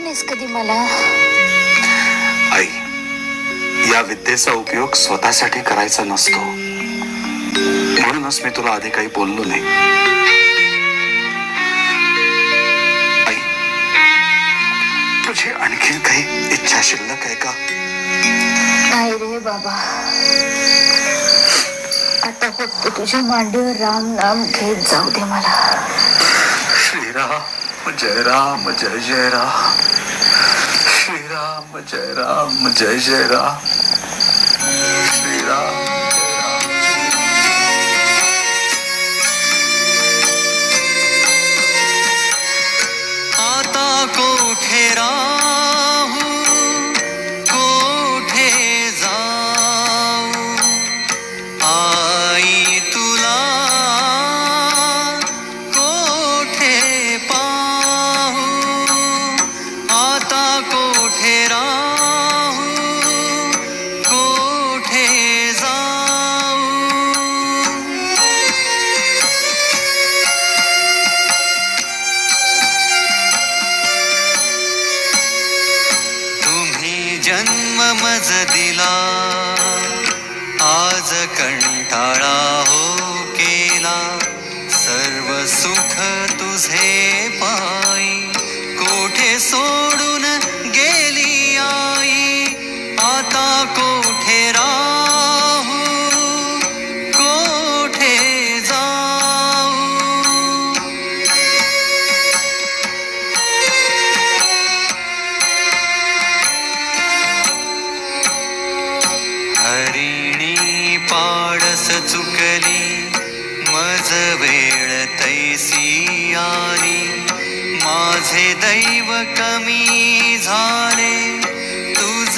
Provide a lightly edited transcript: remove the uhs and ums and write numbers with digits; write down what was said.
नाहीस कधी मला. आई, या विद्येचा उपयोग स्वतःसाठी करायचा नसतो, म्हणूनच मी तुला आधी काही बोललो नाही. आई, तुझी आणखीन काही इच्छा शिल्लक आहे का? नाही रे बाबा, आता फक्त तुझ्या मांडीवर राम नाम घेत जाऊ दे मला. श्रीराम जय राम जय जय राम. श्रीराम जय राम जय जय राम. श्रीराम आता कोठे राहू कोठे जाऊ आई तुला कोठे पाहू. आता कोठे राहू कोठे जाऊ. तुम्ही जन्म मज दिला आज कंटाळा हो केला. सर्व सुख तुझे पायी कोठे सोडून गेली आई. आता कोठे राहू कोठे जाऊ. हरिणी पाडस चुकली मज वेळ तैसी आली. माझे दैव कमी झाले तुझ